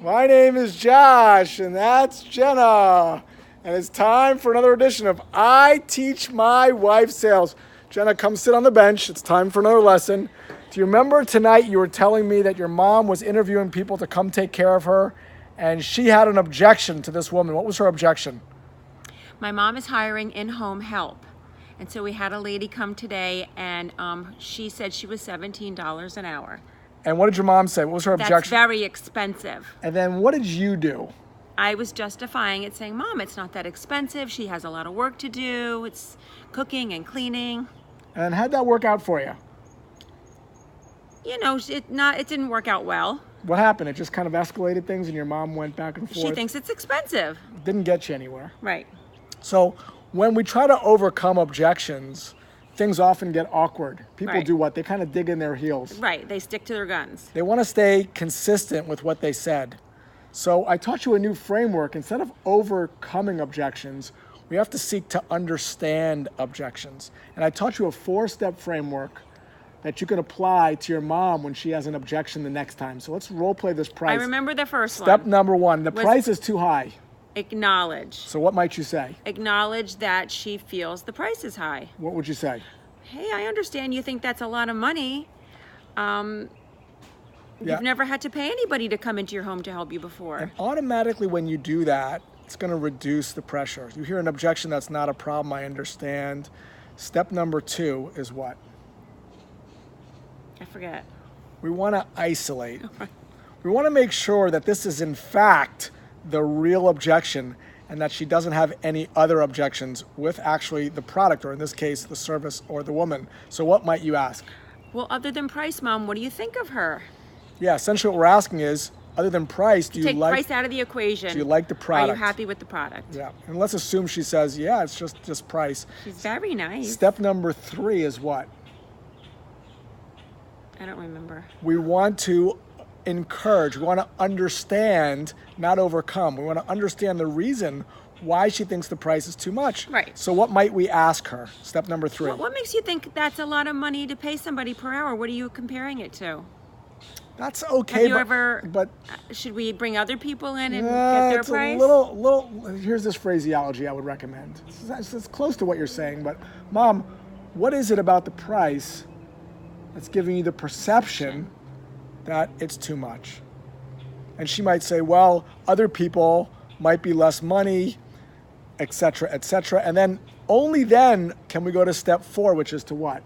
My name is Josh, and that's Jenna. And it's time for another edition of I Teach My Wife Sales. Jenna, come sit on the bench. It's time for another lesson. Do you remember tonight you were telling me that your mom was interviewing people to come take care of her, and she had an objection to this woman? What was her objection? My mom is hiring in-home help. And so we had a lady come today, and she said she was $17 an hour. And what did your mom say? What was her objection? That's very expensive. And then what did you do? I was justifying it, saying, Mom, it's not that expensive. She has a lot of work to do. It's cooking and cleaning. And how'd that work out for you? You know, it didn't work out well. What happened? It just kind of escalated things and your mom went back and forth? She thinks it's expensive. Didn't get you anywhere. Right. So when we try to overcome objections, things often get awkward. People Right. do what? They kind of dig in their heels. Right. They stick to their guns. They want to stay consistent with what they said. So I taught you a new framework. Instead of overcoming objections, we have to seek to understand objections. And I taught you a 4-step framework that you can apply to your mom when she has an objection the next time. So let's role play this price. I remember the first one. Step number 1, the price is too high. Acknowledge. So what might you say? Acknowledge that she feels the price is high. What would you say? Hey, I understand you think that's a lot of money. Yeah. You've never had to pay anybody to come into your home to help you before. And automatically when you do that, it's going to reduce the pressure. You hear an objection, that's not a problem, I understand. Step number 2 is what? I forget. We want to isolate. We want to make sure that this is in fact the real objection and that she doesn't have any other objections with actually the product, or in this case, the service or the woman. So what might you ask? Well, other than price, Mom, what do you think of her? Yeah, essentially what we're asking is, other than price, do you Take like price out of the equation. Do you like the product? Are you happy with the product? Yeah, and let's assume she says, yeah, it's just price. She's very nice. Step number 3 is what? I don't remember. We want to encourage, we want to understand, not overcome. We want to understand the reason why she thinks the price is too much. Right. So what might we ask her? Step number 3. What makes you think that's a lot of money to pay somebody per hour? What are you comparing it to? That's okay. But should we bring other people in and get their it's price? A little. Here's this phraseology I would recommend. It's close to what you're saying, but Mom, what is it about the price that's giving you the perception that it's too much? And she might say, well, other people might be less money, etc., etc. And then only then can we go to step 4, which is to what?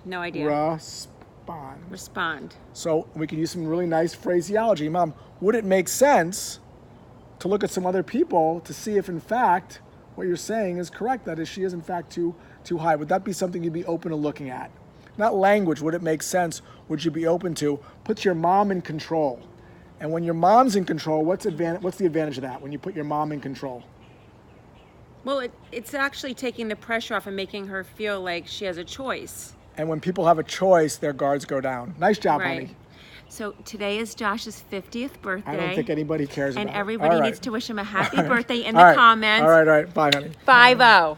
No idea. Respond. So we can use some really nice phraseology. Mom, would it make sense to look at some other people to see if in fact what you're saying is correct, that is, she is in fact too high? Would that be something you'd be open to looking at? Not language, would it make sense? Would you be open to? Put your mom in control. And when your mom's in control, what's the advantage of that when you put your mom in control? Well, it's actually taking the pressure off and making her feel like she has a choice. And when people have a choice, their guards go down. Nice job, Right. honey. So today is Josh's 50th birthday. I don't think anybody cares about and it. everybody All right. needs to wish him a happy birthday in All the right. comments. All right. Bye, honey. 5-0.